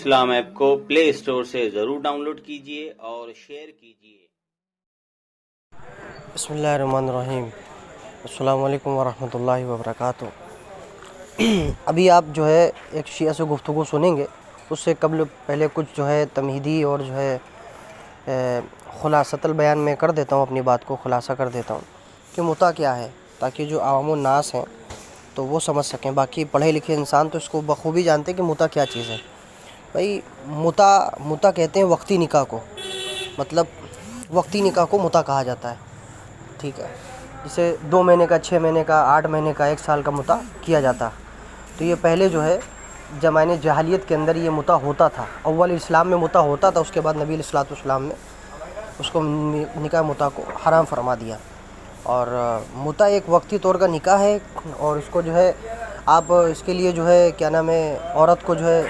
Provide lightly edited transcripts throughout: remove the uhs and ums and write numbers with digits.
इस्लाम app को play store से ज़रूर डाउनलोड कीजिए और शेयर कीजिए। बिस्मिल्लाहिर्रहमानिर्रहीम। अस्सलाम वालेकुम वरहमतुल्लाहि वबरकातुहू। अभी आप जो है एक शिया से गुफ्तगू सुनेंगे, उससे पहले कुछ जो है तमहीदी और जो है खुलासतल बयान में कर देता हूँ, अपनी बात को खुलासा कर देता हूँ कि मुता क्या है, ताकि जो आवामुन नास हैं तो वो समझ सकें। बाकी पढ़े लिखे इंसान तो इसको बखूबी जानते हैं कि मुता क्या चीज़ है। भाई मुता कहते हैं वक्ती निकाह को, मतलब वक्ती निकाह को मुता कहा जाता है। ठीक है, जिसे 2 महीने का, 6 महीने का, 8 महीने का, 1 साल का मुता किया जाता। तो ये पहले जो है ज़माने जहालियत के अंदर ये मुता होता था। अव्वल इस्लाम में मुता होता था, उसके बाद नबी अलैहिस्सलाम ने उसको निकाह मुता को हराम फरमा दिया। और मुता एक वक्ती तौर का निकाह है, और इसको जो है आप इसके लिए जो है क्या नाम है, औरत को जो है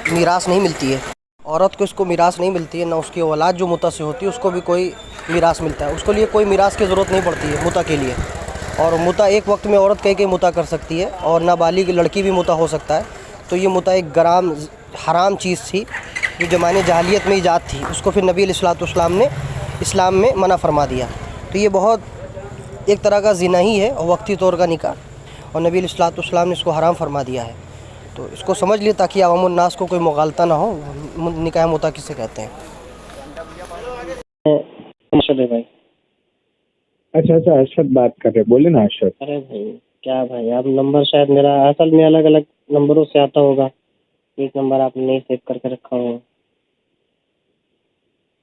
मीरास नहीं मिलती है। औरत को इसको मीरास नहीं मिलती है, ना उसकी औलाद जो मुता से होती है उसको भी कोई मीरास मिलता है। उसको लिए कोई मीरास की ज़रूरत नहीं पड़ती है मुता के लिए। और मुता एक वक्त में औरत कई मुता कर सकती है, और नाबालिग लड़की भी मुता हो सकता है। तो ये मुता एक गराम हराम चीज़ थी जो ज़माने जहालियत में ईजाद थी, उसको फिर नबी अलैहिस्सलाम ने इस्लाम में मना फरमा दिया। तो ये बहुत एक तरह का ज़िना ही है और वक्ती तौर का निकाह, और नबी अलैहिस्सलाम ने इसको हराम फरमा दिया है। तो इसको समझ लिए ताकि अवामुन नास को कोई मुगालता ना हो। निकाह मुता किसे कहते हैं? अरशद है भाई। अच्छा अरशद बात कर रहे, बोले ना अरशद। अरे भाई क्या भाई, आप नंबर शायद मेरा असल में अलग अलग नंबरों से आता होगा, एक नंबर आपने नहीं सेव करके रखा होगा।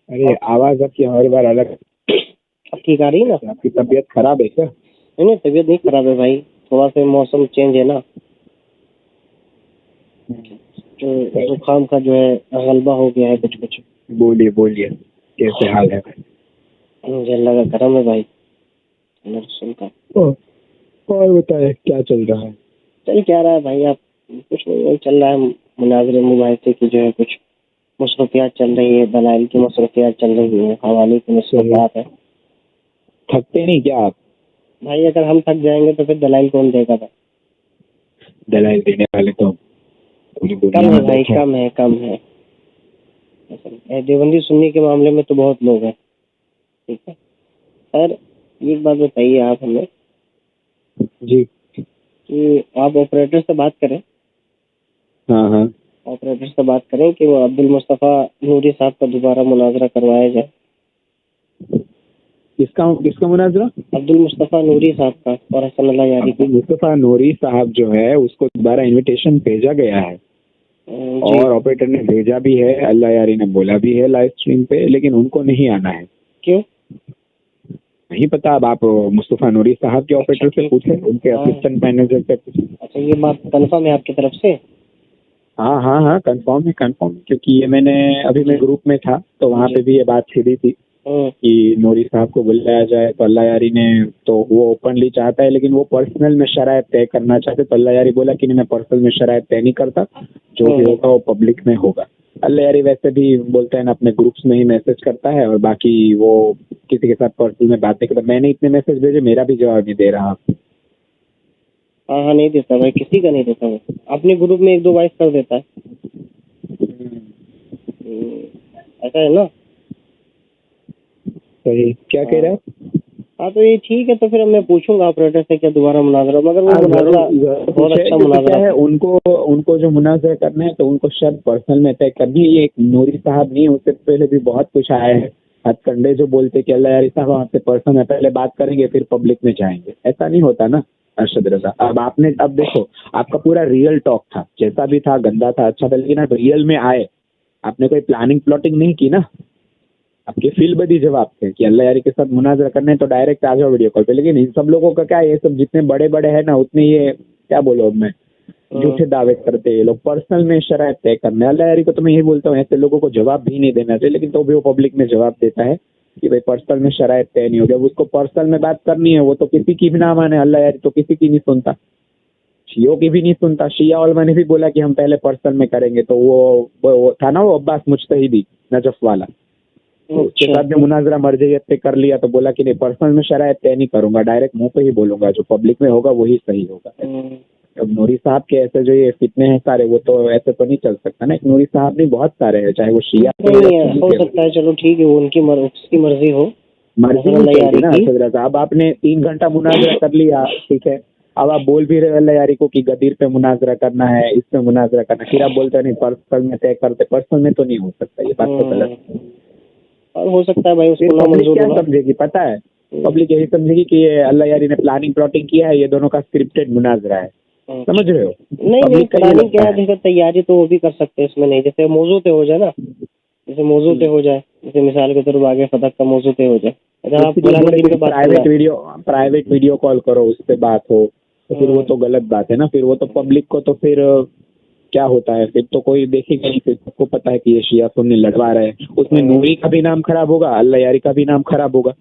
अरे आवाज आपकी हर बार अलग। अब ठीक आ रही है ना? आपकी तबीयत खराब है क्या? नहीं, तबीयत नहीं खराब है भाई, थोड़ा सा मौसम चेंज है ना, तो जुकाम का जो है गलबा हो गया है कुछ। बोलिए कैसे हाल है? मुझे लगा गर्म है भाई सुनकर। और बताए क्या चल रहा है? चल क्या रहा है भाई, आप कुछ नहीं चल रहा है, मुनाजरे मुबाहिसे की जो है कुछ मसरूफियात चल रही है, दलाइल की मसरूफियात चल रही है, हवाले की मसरूफियात है। थकते नहीं क्या आप? भाई अगर हम थक जाएंगे तो फिर दलाइल कौन देगा भाई? दलाइल देने वाले तो पूरी दुनिया कम है में भाई, बैठे हैं। कम है। देवबंदी सुन्नी के मामले में तो बहुत लोग हैं। ठीक है सर, एक बात बताइए आप हमें जी कि आप ऑपरेटर से बात करें, हाँ ऑपरेटर से बात करें कि वो अब्दुल मुस्तफ़ा नूरी साहब का दोबारा मुनाजरा करवाया जाए। किसका मुनाजरा? अब्दुल मुस्तफ़ा नूरी साहब का और हसन अल्लाह यारी का। मुस्तफा नूरी साहब जो है उसको दोबारा इनविटेशन भेजा गया है, और ऑपरेटर ने भेजा भी है, अल्लाह यारी ने बोला भी है लाइव स्ट्रीम पे, लेकिन उनको नहीं आना है। क्यों? नहीं पता। अब आप मुस्तफा नूरी साहब के ऑपरेटर से पूछे, उनके असिस्टेंट मैनेजर से पूछे। अच्छा, ये बात कंफर्म है आपकी तरफ से? हाँ कंफर्म है, क्योंकि ये अभी मैं ग्रुप में था तो वहाँ पे भी ये बात छिड़ी थी कि नूरी साहब को बुलाया जाए। तो अल्लाह यारी ने, तो वो ओपनली चाहता है लेकिन वो पर्सनल में शरायत तय करना चाहते। तो अल्लाह यारी बोला कि नहीं, मैं पर्सनल में शरायत तय नहीं करता, जो भी होगा वो पब्लिक में होगा। अल्लाह यारी वैसे भी बोलते हैं ना, अपने ग्रुप्स में ही मैसेज करता है, और बाकी वो किसी के साथ पर्सनल में बात नहीं करता। मैंने इतने मैसेज भेजे, मेरा भी जवाब नहीं दे रहा। हाँ नहीं देता भाई, किसी का नहीं देता। वो अपने ग्रुप में 1-2 वॉइस कर देता है। ऐसा है ना? सही। क्या कह रहे हैं? हाँ तो ये ठीक है, तो फिर मैं पूछूंगा ऑपरेटर से क्या दोबारा मुनाजरा, मगर वो मुनाजरा बहुत अच्छा मुनाजरा है। उनको जो मुनाजरा करना है तो उनको शर्त पर्सनल में तय करनी है। ये एक नूरी साहब नहीं, उससे पहले भी बहुत कुछ आया है। हथकंडे जो बोलते कि अल्लाह यारी साहब आपसे पर्सनल में पहले बात करेंगे फिर पब्लिक में जाएंगे, ऐसा नहीं होता ना अरशद रजा। अब देखो, आपका पूरा रियल टॉक था, जैसा भी था, गंदा था, अच्छा था, लेकिन आप रियल में आए, आपने कोई प्लानिंग प्लॉटिंग नहीं की ना। आपके फील बदी जवाब थे कि अल्लाह यारी के साथ मुनाजरा करने है तो डायरेक्ट आ जाओ वीडियो कॉल पे। लेकिन इन सब लोगों का क्या है, ये सब जितने बड़े बड़े हैं ना, उतने ये क्या बोलो, अब मैं झूठे दावे करते हैं ये लोग। पर्सनल में शरायत तय करना है। अल्लाह यारी को तो मैं यही बोलता हूँ, ऐसे लोगों को जवाब भी नहीं देना चाहिए, लेकिन तो भी वो पब्लिक में जवाब देता है कि भाई पर्सनल में शरायत तय नहीं हो गया। उसको पर्सनल में बात करनी है, वो तो किसी की भी ना माने। अल्लाह यारी तो किसी की नहीं सुनता, शियों की भी नहीं सुनता। शिया उलमा ने भी बोला कि हम पहले पर्सनल में करेंगे, तो वो था ना, वो अब्बास मुजतहिदी नजफ वाला, उसके साथ में मुनाजरा मर्जियत पे कर लिया, तो बोला कि नहीं, पर्सनल में शरायत तय नहीं करूंगा, डायरेक्ट मुंह पे ही बोलूंगा, जो पब्लिक में होगा वही सही होगा। अब नूरी साहब के ऐसे जो ये कितने हैं सारे, वो तो ऐसे तो नहीं चल सकता ना। एक नूरी साहब नहीं, बहुत सारे हैं, चाहे वो शिया नहीं है, हो सकता है, चलो ठीक है, वो उनकी उसकी मर्जी हो। मर्जी असल नहीं अल्लाह चलती यारी ना की। असद रजा। अब आपने 3 घंटा मुनाजरा कर लिया, ठीक है, अब आप बोल भी रहे हो अल्लाह यारी को कि गदीर पे मुनाजरा करना है, इस पे मुनाजरा करना है, फिर आप बोलते हैं नहीं पर्सनल में तय करते। पर्सनल में तो नहीं हो सकता, ये बात तो गलत है। और हो सकता है भाई फिर उसको ना पब्लिक मंजूर क्या होगा। समझेगी पता है? पब्लिक यही समझेगी कि ये अल्लाह यारी ने प्लानिंग प्लॉटिंग किया है, ये दोनों का स्क्रिप्टेड मुनाजरा है। समझ रहे हो? नहीं नहीं, पब्लिक का ये प्लानिंग लगता क्या है, है। देखो तैयारी तो वो भी कर सकते हैं इसमें, नहीं जैसे मौजू पे हो जाए ना, जैसे मौजू पे हो जाए, जैसे मिसाल के तौर पर आगे फतक का मौजू पे हो जाए, अगर आप इसलिए फलाने बोले दिन पे कि बात करना प्राइवेट वीडियो कॉल करो, उस पे बात हो, तो फिर वो तो गलत बात है ना। फिर वो तो पब्लिक को तो फिर क्या होता है, फिर तो कोई देखेगा नहीं। फिर सबको पता है कि ये शिया सुन्नी लड़वा रहे हैं, उसमें नूरी का भी नाम खराब होगा, अल्लाह यारी का भी नाम खराब होगा,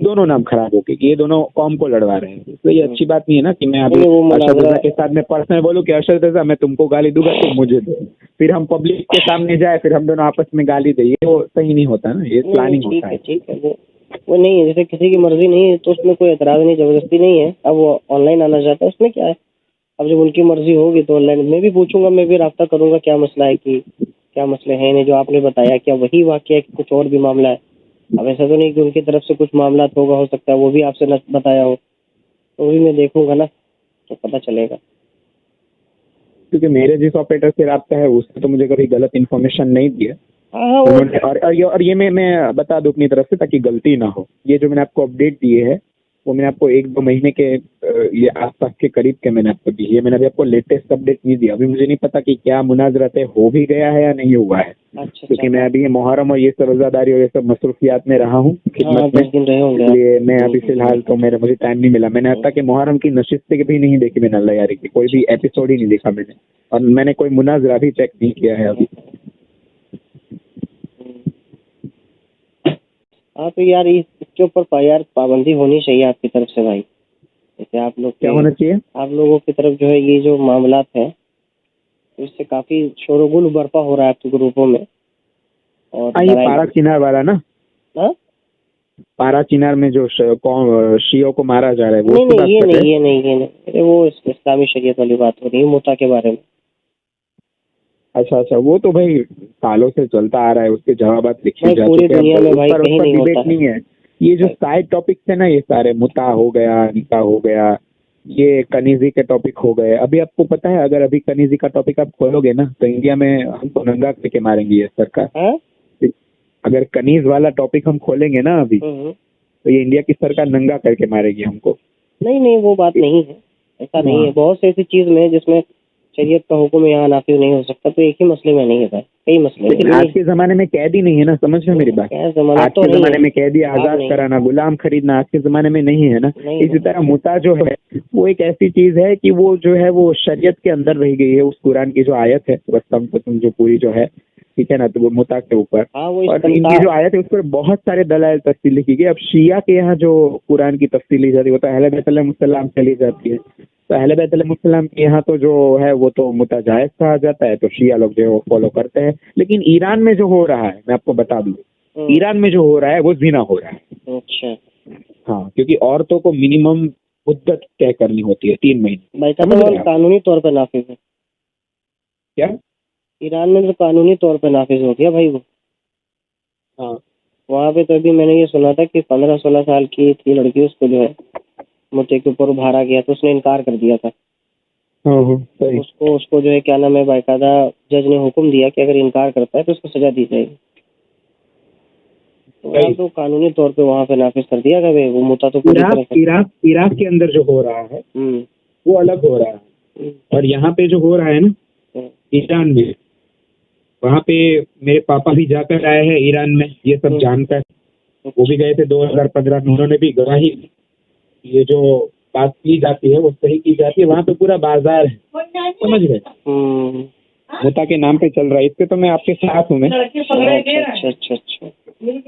दोनों नाम खराब होंगे कि ये दोनों कौम को लड़वा रहे हैं। इसलिए ये अच्छी बात नहीं है ना कि मैं अभी नहीं, वो अरशद मुनाजरा रजा के साथ में पर्सनल बोलूँ कि अरशद रजा मैं तुमको गाली दूंगा, तुम मुझे दो, फिर हम पब्लिक के सामने जाए, फिर हम दोनों आपस में गाली दे, ये वो सही नहीं होता ना, ये प्लानिंग ठीक होता है है। ठीक है, वो नहीं है, जैसे किसी की मर्जी नहीं है तो उसमें कोई एतराज़ नहीं, ज़बरदस्ती नहीं है। अब वो ऑनलाइन आना चाहता है, उसमें क्या है। अब जब उनकी मर्जी होगी तो ऑनलाइन मैं भी पूछूंगा, मैं भी राब्ता करूंगा क्या मसला है, कि क्या मसले हैं नहीं जो आपने बताया, क्या वही वाकया है कि कुछ और भी मामला है। अब ऐसा तो नहीं कि उनकी तरफ से कुछ मामला होगा, हो सकता है वो भी आपसे न बताया हो, तो भी मैं देखूंगा ना, तो पता चलेगा। क्योंकि मेरे जिस ऑपरेटर से रब्ता है उसने तो मुझे कभी गलत इन्फॉर्मेशन नहीं दी है। हाँ हाँ, वो उन्होंने और ये मैं बता दूं अपनी तरफ से ताकि गलती ना हो, ये जो मैंने आपको अपडेट दिए है वो मैंने आपको 1-2 महीने के ये आसपास के करीब के मैंने आपको दी है। मैंने अभी आपको लेटेस्ट अपडेट नहीं दिया। अभी मुझे नहीं पता कि क्या मुनाजरा तय हो भी गया है या नहीं हुआ है, अच्छा क्योंकि अच्छा, मैं अभी ये मुहर्रम और ये सब रोजादारी और ये सब मसरूफियात में रहा हूँ हाँ खिदमत में, 10 दिन रहे होंगे आप। इसलिए मैं अभी फिलहाल तो मेरे मुझे टाइम नहीं मिला। मैंने अब तक मुहर्रम की नशिस्तें भी नहीं देखी, मैंने अल्लाह यारी की कोई भी एपिसोड ही नहीं देखा मैंने, और मैंने कोई मुनाजरा भी चेक नहीं किया है अभी। हाँ तो यार इसके ऊपर यार पाबंदी होनी चाहिए आपकी तरफ से भाई, जैसे आप लोग क्या के, होना चाहिए? आप लोगों की तरफ जो है ये जो मामलात हैं, तो इससे काफ़ी शोरगुल बर्पा हो रहा है आपके ग्रुपों में, और ये लड़ाई। पारा चिनार वाला ना, हाँ? पारा चिनार में जो शियों को मारा जा रहा है वो नहीं उसकी नहीं, बात ये कर रहे नहीं हैं? ये नहीं ये नहीं, अरे वो इस्लामी शरीयत वाली बात हो रही है, मुता के बारे में। अच्छा अच्छा, वो तो भाई सालों से चलता आ रहा है, उसके जवाबात लिखे भाई जा पूरी चुके हैं, दुनिया अब में उस भाई पर कहीं नहीं होता डिबेट है। नहीं है। ये जो साइड टॉपिक्स है ना, ये सारे मुता हो गया, निकाह हो गया, ये कनीजी के टॉपिक हो गए। अभी आपको पता है अगर अभी कनीजी का टॉपिक आप खोलोगे ना तो इंडिया में हमको नंगा करके मारेंगी ये सरकार। हाँ? अगर कनीज वाला टॉपिक हम खोलेंगे ना अभी, हम्म। तो ये इंडिया की सरकार नंगा करके मारेगी हमको। नहीं नहीं, वो बात नहीं है, ऐसा नहीं है। बहुत सी ऐसी चीज़ में जिसमें शरीयत का हुक्म यहाँ नाफिज नहीं हो सकता, तो एक ही मसले में नहीं है भाई, कई मसले में। लेकिन आज के जमाने में कैदी नहीं है ना, समझ रहे हो मेरी बात? क्या जमाना आज तो के नहीं जमाने है, में कैदी अब आजाद नहीं। कराना, गुलाम खरीदना आज के जमाने में नहीं है ना। नहीं इसी तरह मुता जो है वो एक ऐसी चीज है कि वो जो है वो शरीयत के अंदर रह गई है। उस कुरान की जो आयत है वस्तम तुम जो पूरी जो है, ठीक है ना, तो वो मुता के ऊपर, हाँ वो और इनकी जो आयत है उस पर बहुत सारे दलाइल तफसील लिखी गई। अब शिया के यहाँ जो कुरान की तफसील ली जाती है वो तो अहले बैत अलैहिमुस्सलाम चली जाती है, तो अहले बैत अलैहिमुस्सलाम के यहाँ तो जो है वो तो मुता जायज़ कहा जाता है, तो शिया लोग जो है वो फॉलो करते हैं। लेकिन ईरान में जो हो रहा है मैं आपको बता दूं, ईरान में जो हो रहा है वो जिना हो रहा है। अच्छा हाँ, क्योंकि औरतों को मिनिमम मुद्दत तय करनी होती है 3 महीने। भाई समझ रहे तो हैं आप? कानूनी तौर पे नाफिज है, क्या? ईरान में तो कानूनी तौर पे नाफिज हो गया भाई वो। हाँ वहाँ पे तो अभी मैंने ये सुना था कि 15-16 साल की थी लड़की, उसको जो है मुद्दे के ऊपर उभारा गया, तो उसने इनकार कर दिया था। हाँ हाँ, सही। उसको उसको जो है क्या नाम है, बाकायदा जज ने हुक्म दिया कि अगर इनकार करता है तो उसको सजा दी जाएगी। तो वहाँ तो कानूनी तौर पे वहाँ पे नाफिज कर दिया गया वो मुता, तो पूरी तरह से। इराक के अंदर जो हो रहा है हम्म। वो अलग हो रहा है, और यहाँ पे जो हो रहा है ना ईरान में, वहाँ पे मेरे पापा भी जाकर आए हैं ईरान में, ये सब जानकर। वो भी गए थे 2015 में, उन्होंने भी गवाही दी। ये जो बात की जाती है वो सही की जाती है, वहाँ पे पूरा बाजार है, समझ रहे? मुता के नाम पे चल रहा है, इससे तो मैं आपके साथ हूँ। मैं अच्छा अच्छा अच्छा, सही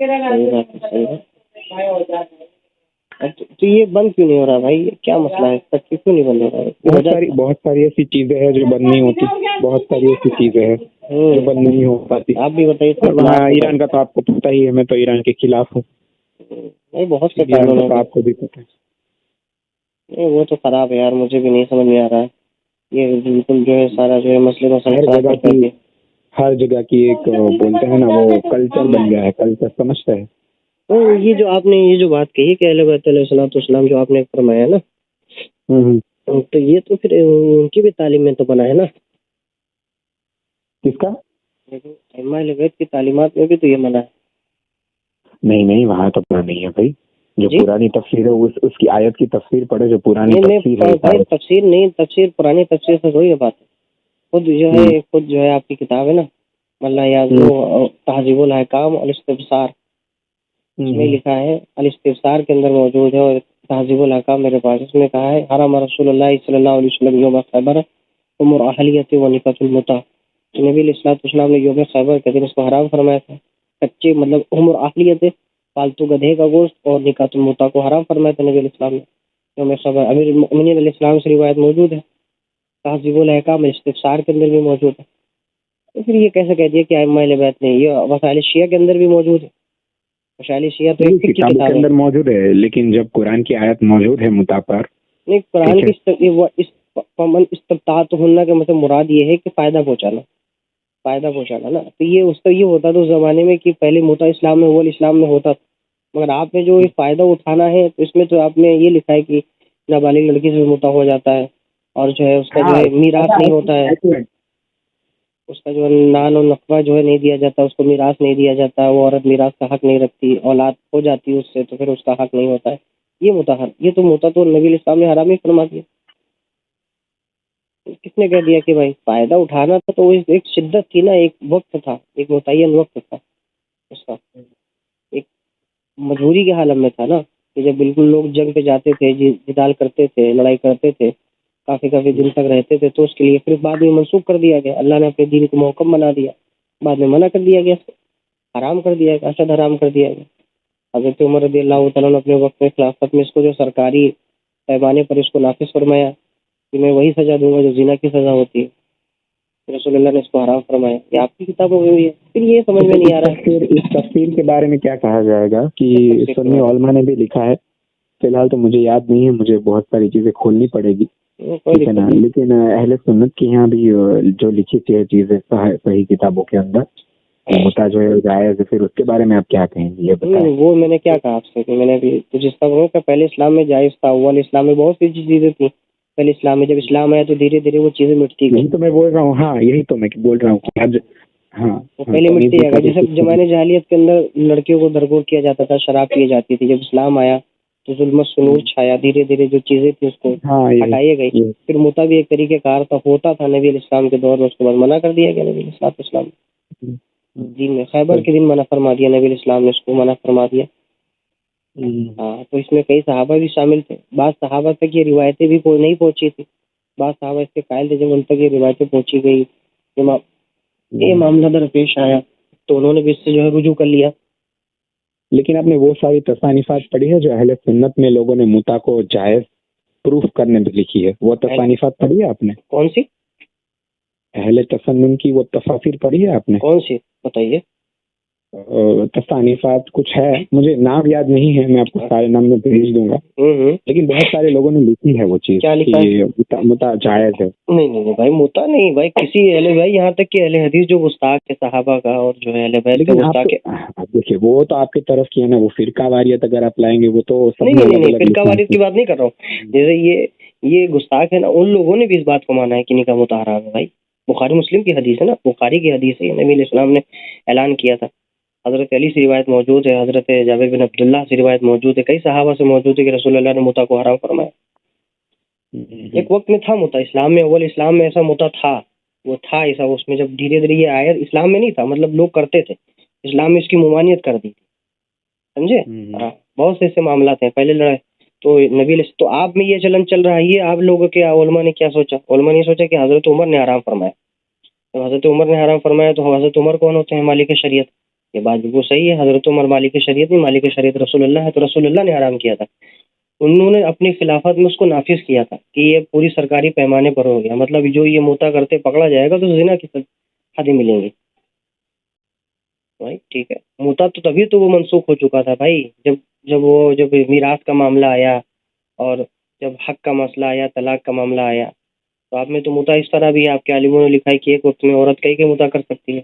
बात है, सही बात। तो ये बंद क्यों नहीं हो रहा भाई, ये क्या मसला है, तक क्यों नहीं बंद हो रहा है? बहुत सारी ऐसी चीजें हैं जो बंद नहीं होती, बहुत सारी ऐसी चीजें हैं जो बंद नहीं हो पाती। आप भी बताइए। हाँ, ईरान का तो आपको पता ही है, मैं तो ईरान के खिलाफ हूँ। नहीं, बहुत से ईरान कानून का तो है। आपको भी पता है। नहीं वो तो खराब है यार, मुझे भी नहीं समझ में आ रहा है। ये बिल्कुल जो है सारा जो है मसले मसाइल हर खड़ा जगह करता की है। हर जगह की एक बोलते हैं ना, वो कल्चर बन गया है, कल्चर समझते हैं। तो ये जो आपने ये जो बात कही कि अहले बैत अलैहिस्सलाम जो आपने फरमाया ना, हम्म। तो ये तो फिर उनकी भी तालीम में तो बना है ना। किसका? अइम्मा अहले बैत की तालीमात में भी तो ये मना है। नहीं नहीं, वहाँ तो बना नहीं है भाई। जो जी पुरानी तफसीर है उसकी आयत की तफसीर पढ़े, जो पुरानी नहीं तफसीर है उस भाई, आयत। तफसीर नहीं, तफसीर पुरानी तफसीर से थोड़ी ये बात है। खुद जो है आपकी किताब है ना, मल्ला हम्म, याज़ो तहज़ीबुल अहकाम अल इस्तिबसार, उसमें लिखा है, अल इस्तिबसार के अंदर मौजूद है, और तहज़ीबुल अहकाम मेरे पास, उसमें कहा है हरम रसूलुल्लाह सल्लल्लाहु अलैहि वसल्लम यौम खैबर उम्र अहलियत व निकातुल मुता। तो नबी अलैहिस्सलाम ने यौम खैबर के दिन इसको हराम फरमाया था। कच्चे मतलब उम्र अहलियत, पालतू गधे का गोश्त, और निकातुल मुता को हराम फरमाया था नबी अलैहिस्सलाम ने यौम खैबर। अमीरुल मोमिनीन अलैहिस्सलाम से रिवायत मौजूद है, तहज़ीबुल अहकाम इस्तिबसार के अंदर भी मौजूद है। तो फिर ये कैसे कह दिया कि अइम्मा अहले बैत नहीं, ये वसाइल शिया के अंदर भी मौजूद है। वसाइल शिया तो नहीं, एक फिक्र की किताबों के किताब है। अंदर मौजूद है, लेकिन जब कुरान की आयत मौजूद है मुता पर, नहीं, कुरान ठीक है। की इस पमन इस्तिबतात होना का मतलब मुराद ये है कि फायदा पहुंचाना ना। तो ये उसका ये होता था उस जमाने में कि पहले मुता इस्लाम में, अव्वल इस्लाम में होता था। मगर आपने जो ये फायदा उठाना है, तो इसमें तो आपने ये लिखा है कि नाबालिग लड़की से मुता हो जाता है, और जो है उसका जो हाँ, है मीराथ नहीं होता है, उसका जो है नान और नफा जो है नहीं दिया जाता, उसको मीराथ नहीं दिया जाता, वो औरत मीराथ का हक नहीं रखती, औलाद हो जाती है उससे तो फिर उसका हक नहीं होता है। ये तो मुता तो नबी इस्लाम ने हराम ही फरमा दिया। किसने कह दिया कि भाई फायदा उठाना था, तो एक शिद्दत थी ना, एक वक्त था, एक मुतय्यन वक्त था उसका, एक मजबूरी के हालत में था ना, कि जब बिल्कुल लोग जंग पे जाते थे, जिदाल करते थे, लड़ाई करते थे, काफी काफी दिन तक रहते थे, तो उसके लिए फिर बाद में मनसूख कर दिया गया, अल्लाह ने अपने दीन को मुहक्कम बना दिया, बाद में मना कर दिया गया, हराम कर दिया गया, अशद हराम कर दिया गया। हजरत उमर रदी अल्लाह तआला ने अपने वक्त में खिलाफत में इसको जो सरकारी पैमाने पर इसको नाफिज फरमाया कि मैं वही सजा दूंगा जो जिना की सजा होती है, रसूलुल्लाह ने इसको हराम फरमाया। ये आपकी किताबों में हुई है। फिर ये समझ में तो नहीं आ रहा है। इस तफसीर के बारे में क्या कहा जाएगा कि तफसीर के सुन्नी बारे उलमा ने भी लिखा है। फिलहाल तो मुझे याद नहीं है, मुझे बहुत सारी चीजें खोलनी पड़ेगी, में कोई ठीक है दिक्कत ना। नहीं। लेकिन अहले सुन्नत के यहाँ भी जो लिखी थी ये चीजें सही किताबों के अंदर, मुता जो है जायज है, फिर उसके बारे में आप क्या कहेंगे ये बताएं। वो मैंने क्या कहा आपसे कि मैंने भी तो जिस तरह का पहले इस्लाम में जायज था, अव्वल इस्लाम में बहुत सी चीजें थी। पहले इस्लाम में जब इस्लाम आया तो धीरे धीरे वो चीजें मिटती गई। यही तो मैं बोल रहा हूँ, हाँ यही तो मैं बोल रहा हूँ कि आज, हाँ वो हाँ, पहले मिटती तमीज़ जाएगा। का जो जैसे सिस्टम। जमाने जहालियत के अंदर लड़कियों को दरगोर किया जाता था, शराब पी जाती थी, जब इस्लाम आया तो जुल्म सुनूर छाया, धीरे धीरे जो चीजें थी उसको हाँ हटाई गई। ये फिर मुता भी एक तरीके कार था, होता था नबी इस्लाम के दौर में, उसके बाद मना कर दिया गया नबी इस्लाम दिन में, खैबर के दिन मना फरमा दिया नबी इस्लाम ने, उसको मना फरमा दिया। हाँ, तो इसमें कई सहाबा भी शामिल थे। बाद सहाबा तक ये रिवायतें भी नहीं पहुंची थी। बाद सहाबा इसके कायल थे, जब उन तक ये रिवायतें पहुंची गई, ये मामला दरपेश आया, तो उन्होंने भी इससे जो है रुजू कर लिया। लेकिन आपने वो सारी तसानीफात पढ़ी है जो अहले सुन्नत में लोगों ने मुता को जायज प्रूफ करने में लिखी है? वो तसानीफात पढ़ी है आपने? कौन सी? अहले तसन्नुन की वो तफासिर पढ़ी है आपने? कौन सी बताइए। तसानीफात कुछ है, मुझे नाम याद नहीं है, मैं आपको सारे नाम में भेज दूंगा। लेकिन बहुत सारे लोगों ने लिखी है वो चीज क्या कि लिखा है? ये मुता जायज है। नहीं नहीं नहीं भाई, मुता नहीं भाई, किसी अहले भाई, यहाँ तक कि अहले हदीस जो गुस्ताख है सहाबा का, और जो है अहले बैत का लेकिन आप गुस्ताख तो है। आप देखिए, वो तो आपकी तरफ की है ना, वो फिरका वारियत अगर आप लाएंगे वो तो सब नहीं में नहीं नहीं अलग नहीं, अलग फिरका लिखा वारियत की है। बात नहीं कर रहा हूँ। जैसे ये गुस्ताख है ना, उन लोगों ने भी इस बात को माना है कि निकाह मुता हराम है भाई। बुखारी मुस्लिम की हदीस है ना, बुखारी की हदीस है, नबी इस्लाम ने ऐलान किया था। हजरत अली से रिवायत मौजूद है, हजरत जाबिर बिन अब्दुल्लाह से रिवायत मौजूद है, कई सहाबा से मौजूद है कि रसूलुल्लाह ने मुता को हराम फरमाया। एक वक्त में था मुता इस्लाम में, अव्वल इस्लाम में ऐसा मुता था, वो था ऐसा। उसमें जब धीरे धीरे ये आया, इस्लाम में नहीं था, मतलब लोग करते थे, इस्लाम में इसकी मुमानियत कर दी थी, समझे। हाँ, बहुत से ऐसे मामला थे पहले लड़ाई। तो तो आप में ये चलन चल रहा है, ये आप लोगों के उलमा ने क्या सोचा? उलमा ने सोचा कि हजरत उमर ने हराम फरमाया। तो हजरत उमर ने हराम फरमाया, तो हजरत उमर कौन होते हैं? मालिक शरीयत। ये बात बिल्कुल सही है, हजरत उमर मालिक शरीयत नहीं, मालिक शरीयत रसूलुल्लाह है, तो रसूलुल्लाह ने हराम किया था। उन्होंने अपनी खिलाफत में उसको नाफिज किया था कि ये पूरी सरकारी पैमाने पर हो गया, मतलब जो ये मुता करते पकड़ा जाएगा तो जिना की हद मिलेंगी भाई। ठीक है, मुता तो तभी तो वो मनसूख हो चुका था भाई, जब मीरास का मामला आया, और जब हक का मसला आया, तलाक का मामला आया, तो आप में तो मुता इस तरह भी है, आपके आलिमों ने लिखा है कि एक वक्त में औरत कई के मुता कर सकती है,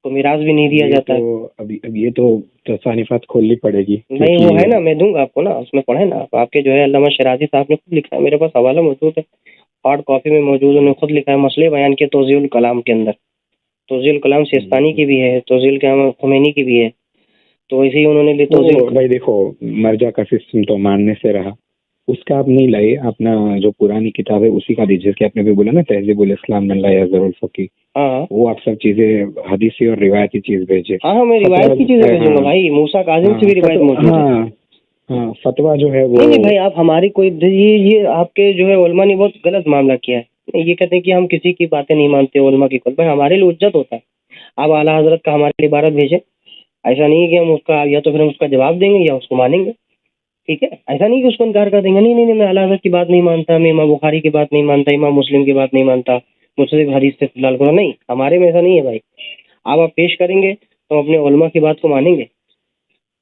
तो मिराज भी नहीं दिया ये जाता है। तो अब ये तो तसानिफात खोलनी पड़ेगी, नहीं वो है क्योंकि ना, मैं दूंगा आपको ना, उसमें पढ़े ना आप, आपके जो है अल्लामा शराजी साहब ने खुद लिखा है, मेरे पास हवाला मौजूद है, हार्ड कॉपी में मौजूद है, उन्होंने खुद लिखा है मसले बयान के तौज़ीउल कलाम के अंदर। तौज़ीउल कलाम सिस्तानी की भी है, तौज़ीउल कलाम खुमैनी की भी है, तो इसी उन्होंने भी वो भाई देखो, मर्जा का सिस्टम तो मानने से रहा, उसका आप नहीं लाइए, अपना जो पुरानी किताब है उसी का दीजिए, कि आपने भी बोला ना तहजीबुल इस्लाम मन ला यज़रुल फकीह, हाँ वो आप सब चीजें हदीसी और रिवायती चीज भेजिए। हाँ हाँ, मैं रिवायत की चीजें भेजूंगा हाँ, भाई, मूसा काजिम से भी रिवायत फतवा, मौजूद है। हाँ हाँ, फतवा जो है वो नहीं नहीं भाई, आप हमारी कोई ये आपके जो है उलमा ने बहुत गलत मामला किया है, ये कहते हैं कि हम किसी की बातें नहीं मानते उलमा की, भाई हमारे लिए उज्जत होता है, आप आला हजरत का हमारे लिए इबारत भेजें, ऐसा नहीं है कि हम उसका या तो फिर हम उसका जवाब देंगे या उसको मानेंगे, ठीक है, ऐसा नहीं कि उसको इनकार कर देंगे, नहीं नहीं नहीं मैं आला हजरत की बात नहीं मानता, मैं इमाम बुखारी की बात नहीं मानता, इमाम मुस्लिम की बात नहीं मानता, मुझसे हदीस से इस्तेदलाल करो, नहीं, हमारे में ऐसा नहीं है भाई, आप पेश करेंगे तो अपने उलमा की बात को मानेंगे।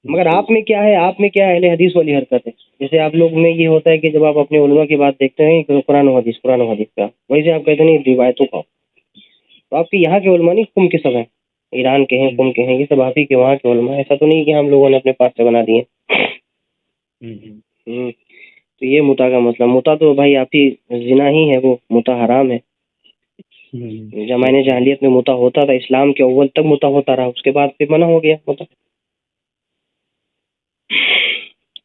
मगर आप में क्या है, आप में क्या अहले हदीस वाली हरकत है, जैसे आप लोग में ये होता है कि जब आप अपने उलमा की बात देखते हैं कि कुरान और हदीस का, वैसे आप कहते नहीं रिवायतों का, तो आपके यहाँ के उलमा नहीं कुम के सब हैं, ईरान के हैं, कुम के हैं, ये सब आप ही के वहाँ के उलमा हैं, ऐसा तो नहीं कि हम लोगों ने अपने पास से बना दिए। तो ये मुता का मसला, मुता तो भाई आपकी जिना ही है, वो मुता हराम है। जमाने जाहिलियत में मुता होता था, इस्लाम के अव्वल तक मुता होता रहा, उसके बाद फिर मना हो गया मुता।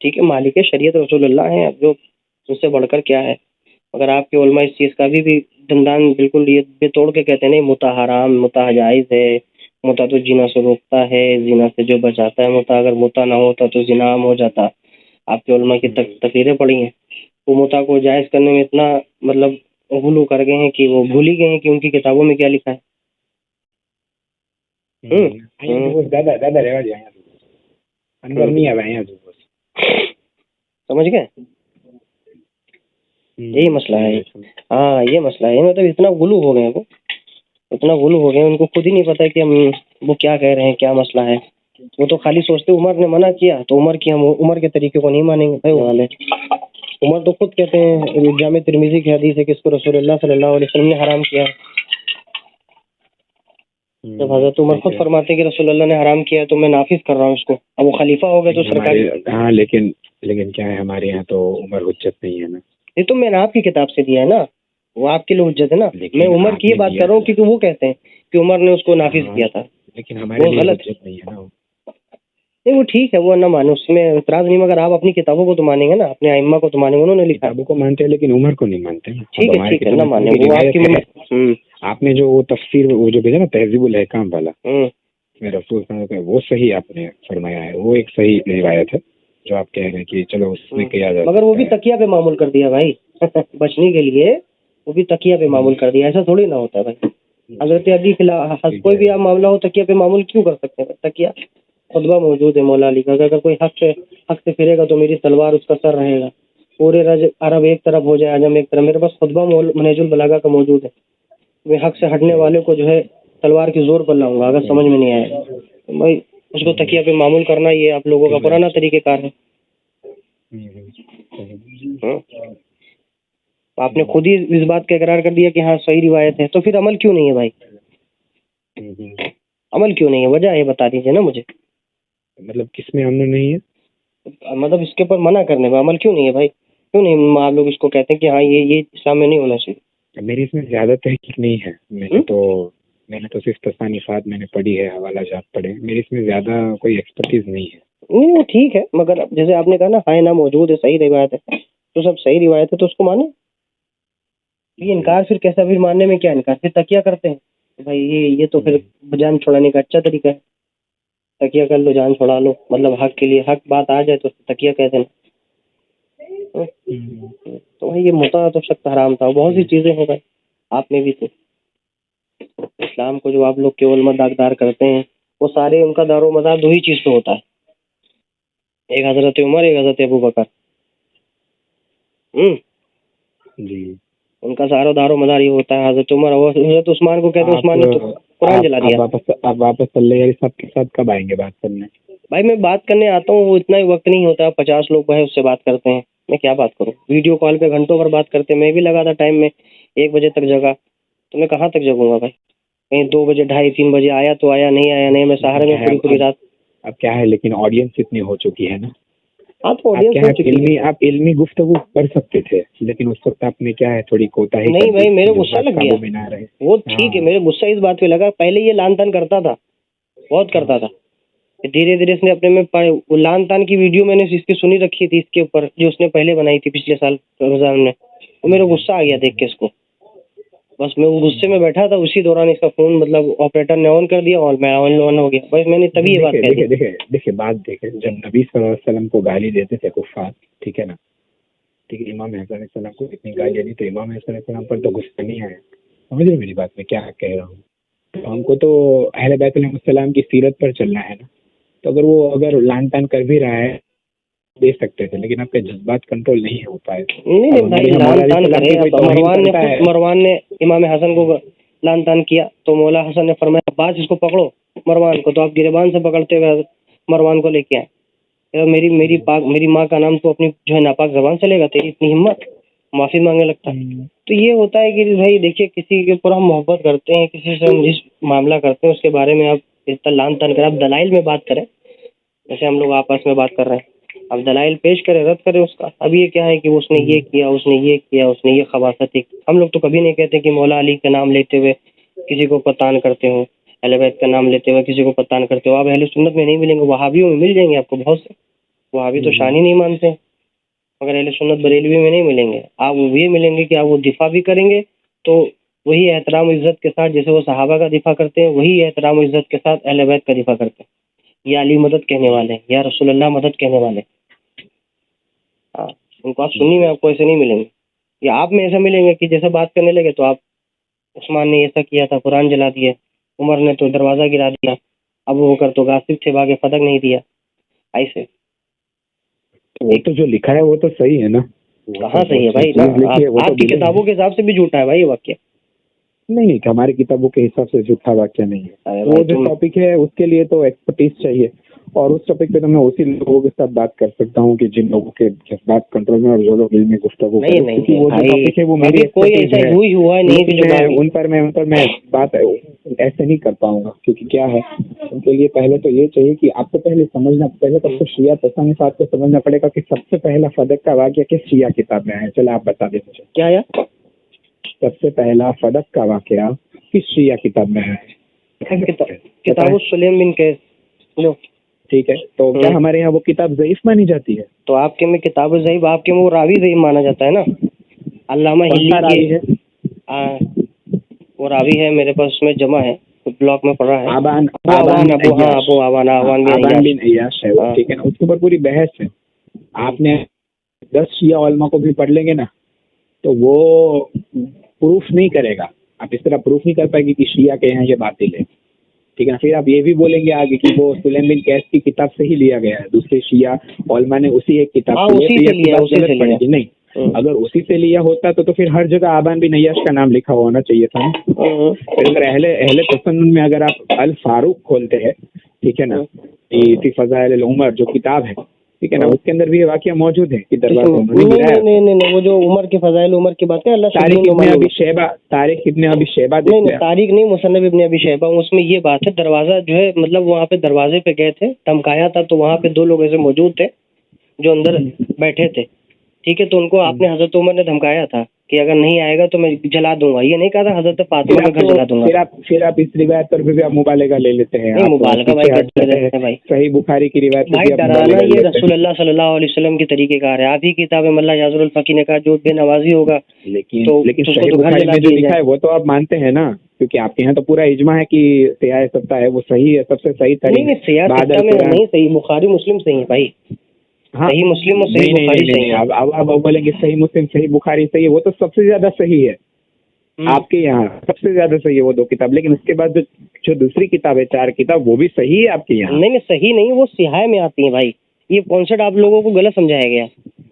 ठीक है, मालिक शरीयत रसूलुल्लाह हैं, अब जो उससे बढ़कर क्या है। अगर आपके उलमा इस चीज़ का भी दंदान बिल्कुल ये तोड़ के कहते हैं नहीं मुता हराम, मुता जायज़ है, मुता तो जिना से रोकता है, जिना से जो बचाता है मुता, अगर मुता ना होता तो जिना आम हो जाता। आपके उलमा की तकरीरें पड़ी हैं, वो मुता को जायज़ करने में इतना मतलब गुलू कर गए हैं कि वो भूल ही गए हैं कि उनकी किताबों में क्या लिखा है। दादा दादा रहवा जाए अंदर नहीं आ रहे हैं, समझ गए, यही मसला है। हाँ ये मसला है, मतलब इतना गुलू हो गए हैं वो, इतना गुलू हो गए उनको खुद ही नहीं पता कि हम वो क्या कह रहे हैं, क्या मसला है। वो तो खाली सोचते उमर ने मना किया तो उमर की हम उमर के तरीके को नहीं मानेंगे भाई, वो वाले उमर तो खुद कहते हैं, जामे तिरमिजी की हदीस है कि इसको रसूलुल्लाह सल्लल्लाहु अलैहि वसल्लम ने हराम किया। जब हजरत उमर खुद फरमाते हैं कि रसूलुल्लाह ने हराम किया है तो मैं नाफिज कर रहा हूँ इसको, अब वो खलीफा हो गए तो सरकारी। हाँ लेकिन क्या है, हमारे यहाँ तो उमर हुज्जत नहीं है ना। ये तो मैंने आपकी किताब से दिया है ना, वो आपके लिए हुज्जत है ना, मैं उमर की बात कर रहा हूँ क्योंकि वो कहते हैं कि उमर ने उसको नाफिज किया था, लेकिन हमारे लिए गलत हुज्जत नहीं है ना। नहीं वो ठीक है, वो ना मानो, उसमें इतराज नहीं, मगर आप अपनी किताबों को तो मानेंगे ना, अपने आइम्मा को तो मानेंगे, उन्होंने लिखा। किताबों को मानते हैं लेकिन उमर को नहीं मानते। ठीक है ना माने, वो आपकी आपने जो वो तफसीर वो जो भेजा ना तहजीबुल अहकाम वाला, मेरे रसूल का वो सही आपने फरमाया है, वो एक सही रिवायत है जो आप कह रहे हैं कि चलो उसमें किया जाए, मगर वो भी तकिया पे मामूल कर दिया भाई बचने के लिए, वो भी तकिया पे मामूल कर दिया, ऐसा थोड़ी ना होता है भाई। हजरत अली खिलाफ कोई भी आप मामला हो तकिया पे मामूल क्यों कर सकते हैं, तकिया खुतबा मौजूद है मौला अली का, अगर कोई हक से फिरेगा तो मेरी तलवार उसका सर रहेगा, पूरे अरब एक तरफ हो जाए, आजम एक तरफ, मेरे पास खुतबा मनहजुल बलागा का मौजूद है, मैं हक से हटने वाले को जो है तलवार की जोर पर लाऊंगा, अगर समझ में नहीं आएगा तो भाई उसको तकिया पे मामूल करना ये आप लोगों का पुराना तरीक़ेकार है। आपने खुद ही इस बात का इकरार कर दिया कि हाँ सही रिवायत है, तो फिर अमल क्यों नहीं है भाई, अमल क्यों नहीं है, वजह ये बता दीजिए ना मुझे। मतलब किसमें अमल नहीं है, मतलब इसके ऊपर मना करने में अमल क्यों नहीं है भाई, क्यों नहीं आप लोग इसको कहते हैं कि हाँ ये इस्लाम में नहीं होना चाहिए। मेरी इसमें ज्यादा तहकीक नहीं है, मैंने तो सिर्फ तसानिफात मैंने पढ़ी है, हवाला जात पढ़े, मेरी इसमें ज्यादा कोई एक्सपर्टीज नहीं है। नहीं वो ठीक है, मगर जैसे आपने कहा ना हाँ ना मौजूद है, सही रिवायत है, तो सब सही रिवायत है तो उसको माने। ये इनकार फिर कैसा, फिर मानने में क्या इनकार, फिर तकिया करते हैं भाई, ये तो फिर जान छुड़ाने का अच्छा तरीका है, तकिया कर लो जान छुड़ा लो, मतलब हक के लिए, हक बात आ जाए तो तकिया कह देना। तो भाई ये मुता तो सख्त हराम था, बहुत सी चीजें हैं भाई, आप में भी तो इस्लाम को जो आप लोग केवल दागदार करते हैं वो सारे उनका दारो मदार दो ही चीज पे होता है, एक हजरत उमर, एक हजरत अबू बकर। जी उनका सारा दारो मदार ये होता है, हजरत उमर और हजरत उस्मान को कहते हैं, उस्मान ने तो कुरान जला दिया। आप वापस सल्लल्लाहु के साथ कब आएंगे बात करने? भाई मैं बात करने आता हूँ, वो इतना ही वक्त नहीं होता, 50 लोग भाई उससे बात करते हैं, मैं क्या बात करूँ, वीडियो कॉल पे घंटों भर बात करते हैं, मैं भी लगा था टाइम में 1 बजे तक जगा, तो मैं कहाँ तक जगूंगा भाई? कहीं 2 बजे, 2:30-3 बजे आया तो आया, नहीं आया नहीं, मैं सहारे में पूरी पूरी रात। अब क्या है, लेकिन ऑडियंस इतनी हो चुकी है ना, हाँ तो आप ऑडियंस क्या हो है, चुकी है। आप इल्मी गुफ्तगू कर सकते थे, लेकिन उस वक्त आपने क्या है थोड़ी कोताही नहीं कर भाई, दी, मेरे जो गुस्सा बात लग काबू गया। में ना रहे। वो ठीक है, हाँ। मेरे गुस्सा इस बात पे लगा, पहले ये लान तान करता था, बहुत करता था, धीरे धीरे इसने अपने में वो लान तान की वीडियो मैंने इसकी सुनी रखी थी इसके ऊपर, जो उसने पहले बनाई थी पिछले साल रमजान में, तो मेरे गुस्सा आ गया देख के इसको। बस मैं वो गुस्से में बैठा था, उसी दौरान इसका फोन मतलब ऑपरेटर ने ऑन कर दिया और मैं ऑन हो गया, बस मैंने तभी ये बात कह दी। देखिए बात देखे, जब नबी सल्लल्लाहु अलैहि वसल्लम को गाली देते थे कुफ्फार, ठीक है ना, ठीक है, इमाम हसन अलैहिस्सलाम को इतनी गालियाँ दी, तो इमाम हसन अलैहिस्सलाम पर तो गुस्सा नहीं आया। समझ रहे मेरी बात में क्या कह रहा हूँ? तो हमको तो अहले बैत अलैहिस्सलाम की सीरत पर चलना है ना, तो अगर वो लान तान कर भी रहा है दे सकते थे, लेकिन आपके जज्बात कंट्रोल नहीं हो पाए। नहीं भाई, लान तान करे। अब मरवान ने इमाम हसन को लान तान किया, तो मौला हसन ने फरमाया बाज इसको पकड़ो मरवान को, तो आप गिरबान से पकड़ते हुए मरवान को लेके आए। मेरी माँ का नाम तो अपनी जो है नापाक जबान से लेगा, तेरी इतनी हिम्मत, माफी मांगने लगता है। तो ये होता है कि भाई देखिए, किसी के ऊपर हम मोहब्बत करते हैं, किसी से हम जिस मामला करते हैं उसके बारे में आप इतना लान तान करें, आप दलाइल में बात करें, जैसे हम लोग आपस में बात कर रहे हैं, अब दलाइल पेश करें, रद्द करें उसका। अब ये क्या है कि उसने ये किया, उसने ये किया, उसने ये खबासत की। हम लोग तो कभी नहीं कहते कि मौला अली का नाम लेते हुए किसी को पतान करते हो, अहले बैत का नाम लेते हुए किसी को पतान करते हो। आप अहले सुन्नत में नहीं मिलेंगे, वहाबियों में मिल जाएंगे आपको बहुत से। वहाबी तो शान ही नहीं मानते, मगर अहले सुन्नत बरेलवी में नहीं मिलेंगे। आप वो ये मिलेंगे कि आप वो दिफा भी करेंगे तो वही एहतराम इज्जत के साथ, जैसे वो सहाबा का दिफा करते हैं, वही एहतराम इज्जत के साथ अहले बैत का दिफा करते हैं। या अली मदद कहने वाले, या रसूलुल्लाह मदद कहने वाले। हाँ, उनको आप सुन्नी में आपको ऐसे नहीं मिलेंगे, या आप में ऐसा मिलेंगे कि जैसे बात करने लगे तो आप उस्मान ने ऐसा किया था, कुरान जला दिए, उमर ने तो दरवाजा गिरा दिया, अबू बकर तो गासिब थे, भागे फदक नहीं दिया। ऐसे वो तो जो लिखा है वो तो सही है ना, कहाँ सही है भाई? आपकी किताबों के हिसाब से भी झूठा है भाई ये वाक्य। नहीं, हमारी किताबों के हिसाब से झूठा वाक्य नहीं है। वो जो टॉपिक है उसके लिए तो एक्सपर्टीज चाहिए, और उस टॉपिक पे तो मैं उसी लोगों के साथ बात कर सकता हूँ कि जिन लोगों के जज्बात कंट्रोल में और जो लोग इल्मी गुफ्तगू नहीं वो जो टॉपिक है वो मेरी कोई ऐसा हुआ है नहीं कि उन पर मैं बात ऐसे नहीं कर पाऊंगा, क्योंकि क्या है, उनके लिए पहले तो ये चाहिए कि आपको पहले समझना, पहले तो आपको शिया तसानिफात को समझना पड़ेगा कि सबसे पहला फदक का वाक्य किस शिया किताब में है। चलो आप बता दें मुझे, क्या है सबसे पहला फदक का वाक्य किस शिया किताब में है? किताब सुलेम बिन कैस। लो ठीक है, तो क्या हमारे यहाँ वो किताब ज़ईफ मानी जाती है? तो आपके में किताब ज़ईफ, आपके में वो रावी ज़ईफ माना जाता है ना। अल्लामा हिल्ली की वो रावी है मेरे पास, उसमें जमा है, ब्लॉक में पढ़ा है। आवान बिन अय्याश है, ठीक है ना, उसके ऊपर पूरी बहस है। आपने 10 शिया उलमा को भी पढ़ लेंगे ना, तो वो प्रूफ नहीं करेगा, आप इस तरह प्रूफ नहीं कर पाएंगे कि शिया के यहाँ ये बातिल है, ठीक है ना। फिर आप ये भी बोलेंगे आगे कि वो सुलेम बिन कैस की किताब से ही लिया गया है, दूसरे शिया उलमा ने उसी एक किताब से लिया, नहीं, अगर उसी से लिया होता तो फिर हर जगह आबान बिन अय्याश का नाम लिखा होना चाहिए था ना। फिर अगर अहले तसन्नुन में अगर आप अल फारूक खोलते हैं, ठीक है ना, फी फ़ज़ाइल उमर जो किताब है, ठीक है ना, उसके अंदर भी ये वाकया मौजूद है कि दरबार नहीं, वो जो उमर के फज़ाइल उमर की बात है, तारीख इब्न अबी शैबा नहीं, तारीख नहीं, मुसन्नफ इब्न अबी शैबा, उसमें ये बात है, दरवाजा जो है, मतलब वहाँ पे दरवाजे पे गए थे, धमकाया था, तो वहाँ पे 2 लोग ऐसे मौजूद थे जो अंदर बैठे थे, ठीक है, तो उनको आपने हजरत उमर ने धमकाया था कि अगर नहीं आएगा तो मैं जला दूंगा। ये नहीं कहा था हजरत फातिमा का घर जला दूंगा। फिर आप इस रिवायत पर भी आप मुबालगा ले लेते हैं। मुबालगा भाई सही बुखारी की रिवायत भाई, डराना ये रसूलुल्लाह सल्लल्लाहु अलैहि वसल्लम के तरीकेकार है। आप ही किताब है मल्ला याजुल फकी ने कहा जो बेनवाजी होगा, लेकिन सही बुखारी में जो लिखा है वो तो आप मानते हैं ना, क्योंकि आपके यहाँ तो पूरा इजमा है कि सियाह सत्ता है वो सही है, सबसे सही तरीका। नहीं, सियाह सत्ता में नहीं सही, बुखारी मुस्लिम सही है भाई। हाँ, सही मुस्लिम और सही बुखारी सही है। अब बोलेंगे सही मुस्लिम सही बुखारी सही है, वो तो सबसे ज्यादा सही है आपके यहाँ, सबसे ज्यादा सही है वो 2 किताब। लेकिन उसके बाद जो दूसरी किताब है 4 किताब, वो भी सही है आपके यहाँ? नहीं, सही नहीं, वो सिहाय में आती है भाई। ये कॉन्सेप्ट आप लोगों को गलत समझाया गया,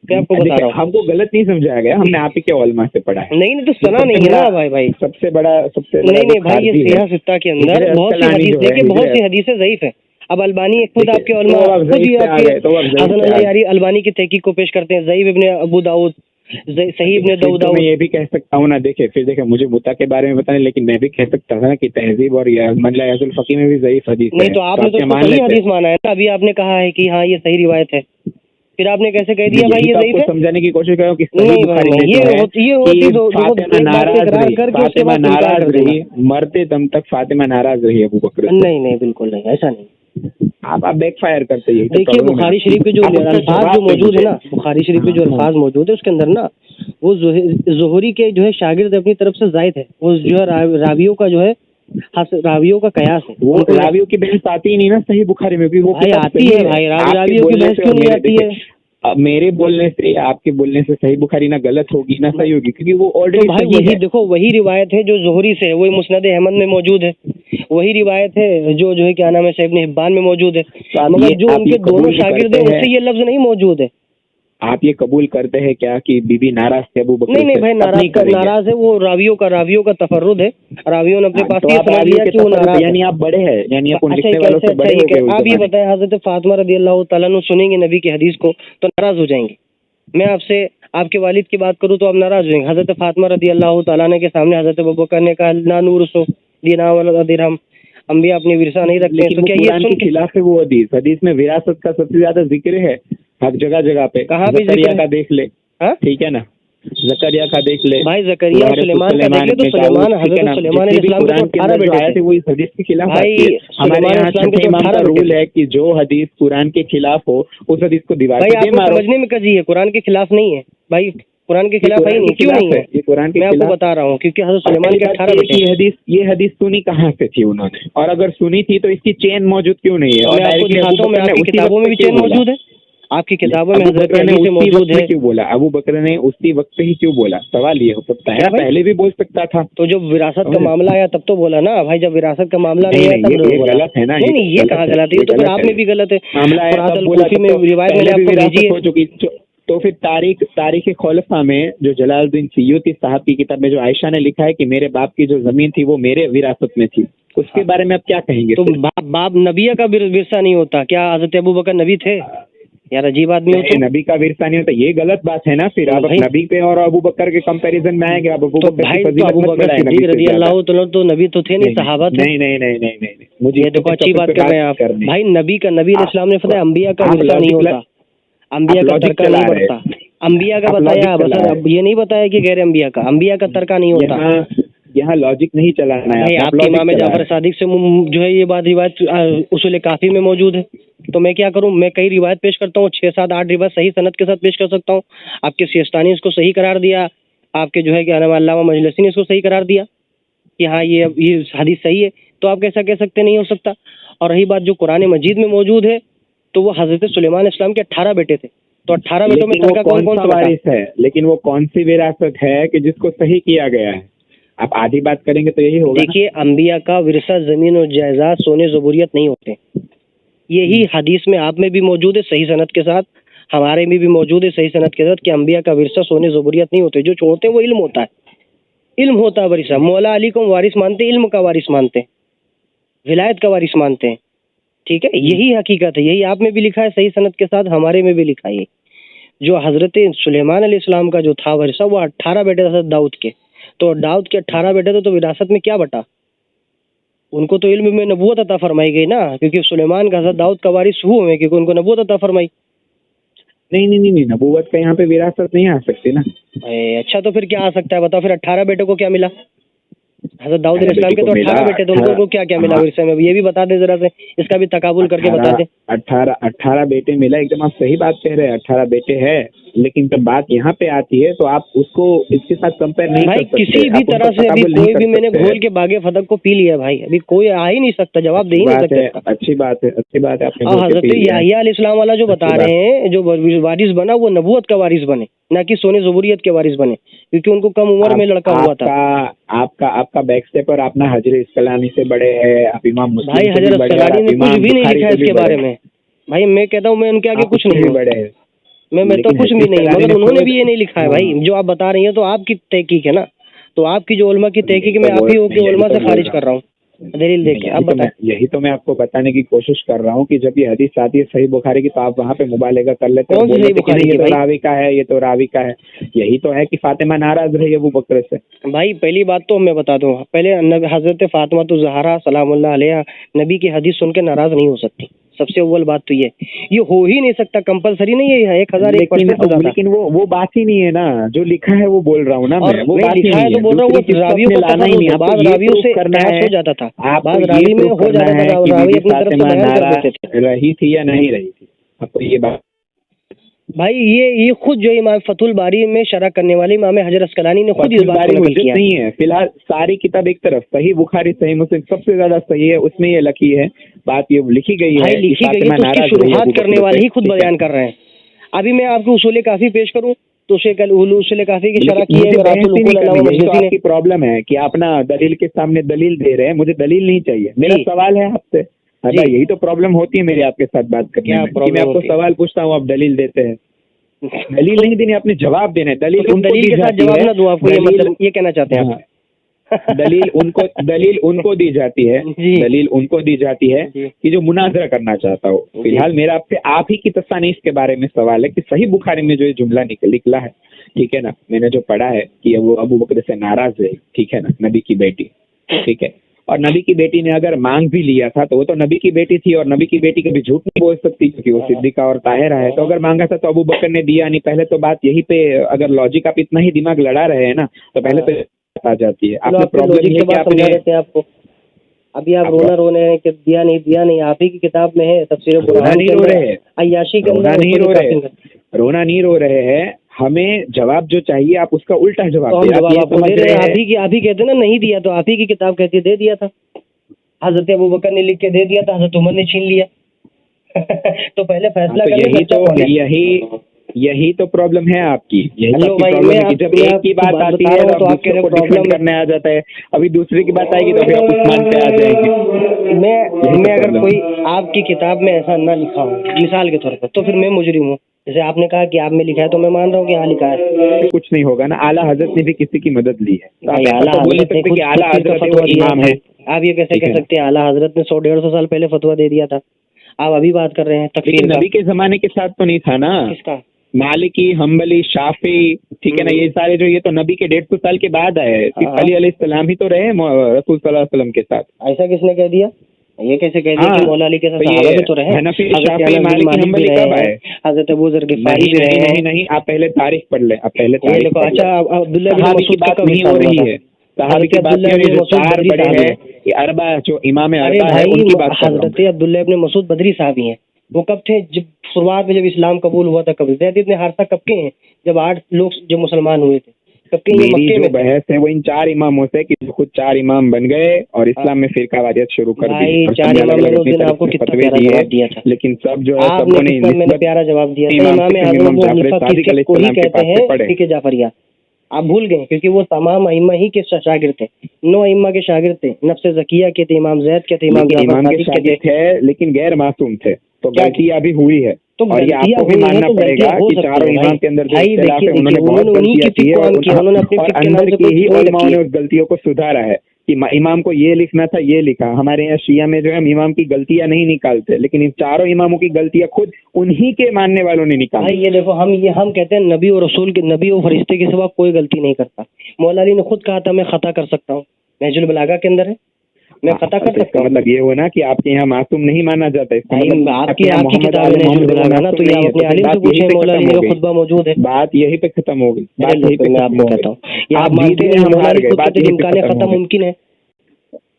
मैं आपको बता रहा हूँ। हमको गलत नहीं समझाया गया, हमने आप ही के उलमा से पढ़ा है। नहीं, तो सुना नहीं है ना भाई। सबसे बड़ा नहीं भाई, ये सियाह सित्ता के अंदर बहुत सी हदीस, देखिए बहुत सी हदीसें ज़ईफ है। अब अलबानी खुद आपके उलमा खुद ही आपके हसन यारी अलबानी की तहकीक को पेश करते हैं, ज़ईफ इब्न अबू दाऊद, सही इब्न फिर तो दाऊद। मैं ये भी कह सकता हूँ ना, देखे मुझे मुता के बारे में पता नहीं, लेकिन मैं भी कह सकता था ना कि तहजीब और मतलब याजुल फकी में भी ज़ईफ हदीस है। नहीं तो आपने तो आप क्या उसको मान सही लेते हैं? हदीस माना है ना, अभी आपने कहा है कि हाँ ये सही रिवायत है, फिर आपने कैसे कह दिया भाई यही ये तो ज़ईफ आपको है? समझाने की कोशिश कर रहा हूँ कि सही नहीं भाई बुखारी नहीं, में ये जो है होती कि दो फातिमा एक बात पे नाराज इकरार रही, करके उसके फातिमा बाद इनकार नाराज कर देना। रही, मरते दम तक फातिमा नाराज रही अबू बकर से। नहीं नहीं बिल्कुल नहीं, ऐसा नहीं। आप बैकफायर करते हैं, देखिए प्रॉब्लम है बुखारी आपकी। शरीफ के जो आप उसका अल्फाज जो जवाब दें मौजूद है मुझे। ना, बुखारी शरीफ के हाँ, जो हाँ। अल्फाज मौजूद है उसके अंदर ना, वो ज़ुहरी के जो है शागिर्द अपनी तरफ से जायद है, वो जो है रावियों का जो है रावियों का कयास है। वो उनको रावियों की बहस आती ही नहीं ना सही बुखारी में भी, वो भाई किताब आती सही है भाई, आपके रावियों की बोलने बहस से क्यों और नहीं मेरे आती है? अब मेरे बोलने से आपके बोलने से सही बुखारी ना गलत होगी ना सही होगी, क्योंकि वो तो ऑलरेडी भाई सही वही है। देखो, वही रिवायत है जो ज़ुहरी से है, वही मुस्नद अहमद में मौजूद है, वही रिवायत है जो है क्या नाम है शाह इब्न हिब्बान में मौजूद है, आप मगर ये जो उनके दोनों कबूल शागिर्द हैं करते उससे ये लफ्ज नहीं मौजूद है। आप ये कबूल करते हैं क्या कि बीबी नाराज थे अबू बकर नहीं नहीं से? भाई, अब नहीं करेंगे। नाराज है वो, रावियों का तफर्रुद है, रावियों ने अपने पास तो ये आप समझ रावियों लिया के कि वो तफर्रुद नाराज है। यानी आप बड़े हैं, यानी आप उन अच्छा लिखने वालों से बड़े हो गए उस आप ये जमाने। बताएं, हजरत फातिमा रदियल्लाहु तआला अन्हु सुनेंगे नबी की हदीस को तो नाराज हो जाएंगे? मैं आपसे आपके वालिद की बात करूं तो आप नाराज हो जाएंगे? हजरत फातिमा रदियल्लाहु तआला अन्हा के सामने हजरत अबू बकर ने कहा ना नूर सो दीना वला दिरहम, अंबिया अपनी विरसा नहीं रखते हैं, लेकिन तो वो क्या ये कुरान सुन के के खिलाफ है वो हदीस में विरासत का सबसे ज्यादा जिक्र है हर जगह पे। कहाँ पे जिक्र जकरिया है? का देख ले, हाँ? ठीक है ना, जकरिया का देख ले भाई जकरिया और सुलेमान का देख ले, तो सुलेमान हजरत सुलेमान अलैहिस्सलाम के तो 18 जो बेटे आया थे थे वो इस हदीस के खिलाफ भाई, आती है। हमारे सुलेमान यहाँ अलैहिस्सलाम के छठे तो इमाम 18 का बेटे रूल थे है कि जो हदीस कुरान के खिलाफ हो उस हदीस को दीवार भाई। पे दे आपको मारो। समझने में कजी है, कुरान के खिलाफ नहीं है भाई, कुरान के खिलाफ है ही नहीं, क्यों नहीं है? ये कुरान के मैं आपको खिलाफ बता रहा हूँ, क्योंकि हजरत सुलेमान के 18 बेटे हैं। ये हदीस सुनी कहाँ से थी उन्होंने, और अगर सुनी थी तो इसकी चेन मौजूद क्यों नहीं है? और मैं आपको डायरेक्टली दिखाता हूँ, मैं आपकी किताबों में भी चेन मौजूद है, आपकी किताबों में अबू हजरत बकर ने अली से उसी मौजूद वक्त है। में क्यों बोला? अबू बकर ने उसी वक्त पे ही क्यों बोला? सवाल ये हो सकता है क्या ना, भाई? पहले भी बोल सकता था। तो जब विरासत का मामला आया तब तो बोला ना भाई, जब विरासत का मामला नहीं आया नहीं, तब ये बोला। गलत है ना, नहीं नहीं, ये कहाँ गलत है? ये तो फिर आप में भी गलत है। मामला आया फुरात तब बोला, अल-कूफी में तो रिवायत मैंने पहले भी आपको विरासत भेजी है। हो चुकी। तो फिर तारीख खुलफा में जो जलालुद्दीन सयूती साहब की किताब में जो आयशा ने लिखा है कि मेरे बाप की जो जमीन थी वो मेरे विरासत में थी, उसके बारे में आप क्या कहेंगे? तो बाप नबिया का विरसा नहीं होता क्या? हजरत अबू बकर नबी थे यार, अजीब आदमी हो तुम। नबी का विरसा नहीं होता, ये गलत बात है ना। फिर आप भाई- नबी पे और अबू बकर के कंपैरिजन में आएंगे, आप अबू तो बकर भाई की तो फजीलत अबू मत बकर बढ़ाएं नबी सिद्दीक से रजी ज्यादा। अल्लाह तआला तो नबी तो थे नहीं, सहाबा थे। नहीं, मुझे ये देखो अच्छी बात कर रहे हैं आप भाई। नबी अलैहिस्सलाम ने फरमाया अंबिया का विरसा नहीं होता, अंबिया का तरका नहीं बढ़ता। अंबिया का बताया, बस अब ये नहीं बताया कि गैर अंबिया का, अंबिया का तरका नहीं होता। यहाँ लॉजिक नहीं चलाना है भाई आपके इमाम जाफर सादिक से जो है ये बात रिवायत उसूल काफी में मौजूद है, तो मैं क्या करूं? मैं कई रिवायत पेश करता हूँ, 6, 7, 8 रिवायत सही सनद के साथ पेश कर सकता हूँ। आपके सिस्तानी इसको सही करार दिया, आपके जो है क्या नाम अल्लामा मजलिसी ने इसको सही करार दिया कि हाँ ये हदीस सही है, तो आप कैसा कह सकते नहीं हो सकता? और रही बात जो कुरान मजीद में मौजूद है, तो वो हजरत सुलेमान अलैहिस्सलाम के 18 बेटे थे, तो 18 बेटों में तरका कौन सा वारिस है? लेकिन वो कौन सी विरासत है कि जिसको सही किया गया है? आप आधी बात करेंगे तो यही होगा। देखिए अंबिया का विरसा जमीन और जायदाद सोने ज़बूरियत नहीं होते, यही हदीस में आप में भी मौजूद है सही सनद के साथ, हमारे में भी मौजूद है सही सनद के साथ कि अंबिया का विरसा सोने ज़बूरियत नहीं होते, जो छोड़ते हैं वो इल्म होता है, इल्म होता है वरिसा। मौला अली को वारिस मानते हैं, इल्म का वारिस मानते हैं, विलायत का वारिस मानते हैं, ठीक है? यही हकीकत है, यही आप में भी लिखा है सही सनद के साथ, हमारे में भी लिखा है। जो हजरत सुलेमान अलैहिस्सलाम का जो था वरिसा वो 18 बेटे थे दाऊद के, तो दाऊद के 18 बेटे थे, तो विरासत में क्या बटा? उनको तो इल्म में नबूवत अता फरमाई गई ना, क्योंकि सुलेमान का हजरत दाऊद का वारिस वो हुए, क्योंकि उनको नबूवत अता फरमाई। नहीं, नबूवत का यहाँ पे विरासत नहीं आ सकती ना। अच्छा तो फिर क्या आ सकता है बताओ? फिर 18 बेटे को क्या मिला? हजरत दाऊद अलैहिस्सलाम के तो 18 बेटे थे, उनको क्या क्या मिला विरसे में? ये भी बता दे जरा से, इसका भी तकाबुल करके बता दे। 18 बेटे मिला, एकदम आप सही बात कह रहे हैं, 18 बेटे हैं, लेकिन जब बात यहाँ पे आती है तो आप उसको इसके साथ कंपेयर नहीं कर सकते। किसी भी तरह से अभी कोई भी मैंने घोल के बागे फदक को पी लिया भाई, अभी कोई आ ही नहीं सकता, जवाब दे ही नहीं सकता। अच्छी बात है हजरत याहिया अलैहिस्सलाम वाला जो बता रहे हैं, जो वारिस बना वो नबूवत का वारिस बने, ना कि सोने ज़बूरियत के वारिस बने, क्योंकि उनको कम उम्र में लड़का हुआ था। आपका बैक स्टेपर अपना हजरत अस्कलानी से बड़े हैं, आप इमाम मुस्लिम भाई हजरत अस्कलानी ने कुछ भी नहीं लिखा इसके बारे में भाई, मैं कहता हूँ मैं उनके आगे कुछ नहीं बड़े हैं, मैं तो कुछ भी नहीं, मगर उन्होंने भी ये नहीं लिखा है भाई जो आप बता रही हैं, तो आपकी तहकीक है ना, तो आपकी जो उलमा की तहकीक मैं आप ही हो के उलमा से खारिज कर रहा हूँ। दलील देखिए, अब बताएं। यही तो मैं आपको बताने की कोशिश कर रहा हूँ कि जब ये हदीस आती है सही बुखारी की तो आप वहाँ पे मुबालगा कर लेते हो, कौन सी बोल सही लेते कि बुखारी नहीं, ये की तो भाई? रावी का है, ये तो रावी का है। यही तो है कि फातिमा नाराज रही अबू बकर से। भाई पहली बात तो मैं बता दूं, पहले हजरत फातिमा तो ज़हरा सलामुल्लाह अलैहा नबी की हदीस सुन के नाराज नहीं हो सकती। सबसे अव्वल बात तो ये हो ही नहीं सकता, कंपलसरी नहीं है, 1001% ज्यादा। लेकिन वो बात ही नहीं है ना, जो लिखा है वो बोल रहा हूँ ना मैं, वो नहीं बात ही लिखा है नहीं तो है। बोल रहा हूँ, दूसरी वो चीज तो रावियों अपने को लाना ही नहीं, आपको बाद ये रावियों प्रूफ से करना कयास है, हो जाता था, आपको बाद ये रावी में प्रूफ हो करना जाता है था, कि रावी बीबी अपनी तरफ से फातिमा बयान कर नाराज देते थे। रही थी या नहीं रही थी, आपको ये बात। भाई ये खुद जो इमाम फतुल बारी में शरह करने वाले इमाम हजर अस्कलानी ने खुद इस बात को नकल हुज्जत किया। नहीं है फिलहाल, सारी किताब एक तरफ, सही बुखारी सही मुस्लिम सबसे ज्यादा सही है, उसमें ये लिखी है बात, ये लिखी गई भाई है कि लिखी गई है फातिमा तो उसकी नाराज रही शुरुआत अबू करने बकर वाले से, ही खुद ठीक है। बयान कर रहे हैं। अभी मैं आपको उसूल काफी पेश करूं तो उसूल काफी की शरह की है मुझे बहस मिरातुल ही नहीं उकूल अल्लामा करनी, यही तो मजलिसी ने। आपकी प्रॉब्लम है कि आप ना दलील के सामने दलील दे रहे हैं, मुझे दलील नहीं चाहिए। मेरा जी। सवाल है आपसे, जी। यही तो प्रॉब्लम होती है मेरी आपके साथ बात करने क्या में, कि प्रॉब्लम मैं आपको होती है? सवाल पूछता हूँ, आप दलील देते हैं। दलील नहीं देनी, आपने जवाब देना है। दलील तो उनको दलील दी के साथ जाती जवाब है, ना दूं आपको, ये दलील मतलब ये कहना चाहते हैं आप? हाँ, दलील उनको दी जाती है, जी। दलील उनको दी जाती है जी। कि जो मुनाजरा करना चाहता हो। जी। फिलहाल मेरा आपसे आप ही की तसानीफ के बारे में सवाल है कि सही बुखारी में जो ये जुमला निकला है, ठीक है ना, मैंने जो पढ़ा है कि वो अबू बकर से नाराज है, ठीक है ना, नबी की बेटी, ठीक है, और नबी की बेटी ने अगर मांग भी लिया था तो वो तो नबी की बेटी थी, और नबी की बेटी कभी झूठ नहीं बोल सकती क्योंकि वो सिद्दीका और ताहिरा है। तो अगर मांगा था तो अबू बकर ने दिया नहीं। पहले तो बात यही पे, अगर लॉजिक आप इतना ही दिमाग लड़ा रहे हैं ना तो पहले तो आ जाती है। आपने प्रॉब्लम ये कि आपने देते हैं आपको। अभी आप रो रहे हैं कि दिया नहीं, आप ही की किताब में है तफसीर रोना नहीं रो रहे हैं, अय्याशी के रोना अंदर नहीं रो रहे, रोना नहीं रो रहे हैं। हमें जवाब जो चाहिए आप उसका उल्टा जवाब तो हम दें। आप जवाब ये आपको समझ दे रहे रहे हैं, हैं, आप ही कहते हैं ना नहीं दिया, तो आप ही की किताब कहती है दे दिया था, हजरत अबू बकर ने लिख के दे दिया था, हजरत उमर ने छीन लिया। तो पहले फैसला तो करने यही सच्चा कौन है? यही तो प्रॉब्लम है आपकी। यही तो हेलो आपकी भाई, प्रॉब्लम मैं है कि जब मैं एक की आपको बात बात आती बता है रहा हूँ तो तो आप आप कह दूसरे रहे को प्रॉब्लम डिफेंड करने आ जाता है, अभी दूसरे की बात आएगी तो फिर आप उस्मान पे आ जाएंगे। मैं अगर कोई आपकी किताब में ऐसा ना लिखा हो मिसाल के तौर पर, तो फिर मैं मुजरिम हूँ। जैसे आपने कहा कि आप में लिखा है तो मैं मान रहा हूँ कि हाँ लिखा है। कुछ नहीं होगा ना, आला हजरत ने भी किसी की मदद ली है, तो आप भाई ऐसा आला तो बोल नहीं हजरत ने सकते खुद कि आला खुद का हजरत है फतवा वो दिया इमाम है। आप ये कैसे ठीक कह है ना? सकते हैं आला हजरत ने 100-150 साल पहले फतवा दे दिया था? आप अभी बात कर रहे हैं तकफीर लेकिन का। नबी के जमाने के साथ तो नहीं था ना। किसका? मालिकी, हम्बली, शाफी, ठीक है ना, ये सारे जो, ये तो नबी के 150 साल के बाद आए। सिर्फ अली अलैहिस्सलाम ही तो रहे रसूल सल्लल्लाहु अलैहि वसल्लम के साथ। ऐसा किसने कह दिया? ये कैसे कह दिया कि मौला अली के साथ तो सहाबा ये भी तो रहे, हनफी, हजरत शाफी, अनस बिन मालिकी, मालिक भी हम्बली रहे कब हैं, आए? हजरत अबू जर गिफारी नहीं भी रहे नहीं हैं। नहीं नहीं, आप पहले तारीख पढ़ ले, आप पहले ये तारीख देखो, पढ़ ले। अच्छा अब्दुल्ला बिन सहाबी की मसूद का बात कब नहीं हो विसाल हुआ रही था? है, सहाबी की हजरत बात अब्दुल्ला नहीं हो रही है। बिन जो मसूद चार बदरी बड़े साहबी हैं, हैं। ये अरबा जो इमाम अरे अरबा है, भाई उनकी बात कर रहा हूँ। हजरत अब्दुल्ला इब्न मसूद बदरी साहबी हैं। वो कब थे? जब शुरुआत में जब इस्लाम कबूल हुआ था। कब? ज़ैद इब्न हारिसा कब के हैं? जब 8 लोग जो मुसलमान हुए थे, कब के? ये मेरी मक्के जो में थे। बहस है वो इन 4 इमामों से कि जो खुद 4 इमाम बन गए और इस्लाम में फिरकावारियत शुरू कर दी, भाई और 4 सबने इमाम अलग-अलग मैंने उस अपनी दिन तरफ आपको से कितना फतवे प्यारा दिए, जवाब दिया था। लेकिन सब जो है आपने सबको ने कितना मैंने निस्बत प्यारा जवाब दिया था। इमाम इमाम से आज़म इमाम अबू जाफर हनीफा सादिक को ही अलैहिस्सलाम के कहते पास से हैं पढ़े। ठीक है जाफरिया। आप भूल गए क्योंकि वो तमाम अइम्मा ही के शागिर्द थे, 9 अइम्मा के शागिर्द थे। नफ्स ज़किया के थे, इमाम ज़ैद के थे, इमाम लेकिन जाफर इमाम के सादिक के शागिर्द थे। थे लेकिन गैर मासूम थे, तो क्या गलतियां भी हुई है। तो और ये गलतियां आपको भी हुई हैं मानना तो पड़ेगा गलतियां हो कि सकती चारों हैं इमाम के अंदर जो भाई इख्तिलाफ है देखिए उन्होंने बहुत उन्होंने उन्हीं गलतियां की की फिक है, को आम किया, उन्होंने अपनी और फिक के अंदर नाम से की कोई ही चीज़ नहीं उलमाओं रखी ने है। उस गलतियों को सुधारा है कि इमाम को ये लिखना था, ये लिखा। हमारे यहाँ शिया में जो है हम इमाम की गलतियां नहीं निकालते, लेकिन इन चारों इमामों की गलतियां खुद उन्हीं के मानने वालों ने भाई निकाली। ये देखो, हम कहते हैं नबी और रसूल के, नबी और फरिश्ते के सिवा कोई गलती नहीं करता। मौला अली ने खुद कहा था मैं खता कर सकता हूँ, नहजुल बलागा के अंदर है, मैं खता कर तो सकता इसका हूँ। मतलब ये हुआ ना कि आपके यहाँ मासूम नहीं माना जाता। इसका भाई मतलब आपकी मोहम्मद किताब आले में नहजुल मोहम्मद बलागा ना, मासूम तो ये नहीं आप है, अपने तो फिर आलिम से बात यहीं पूछें, पे मौला खत्म अली हो का गई। खुतबा मौजूद है। बात यहीं पे खत्म हो गई, अरे बात यहीं लोग, पे मैं खत्म आपको हो कहता गई। हूँ, ये आप आप मानते जीत हैं गए, हम मौला हार अली गए, खुद बात कहते यहीं हैं पे इम्कान खत्म खता हो गई। मुमकिन है,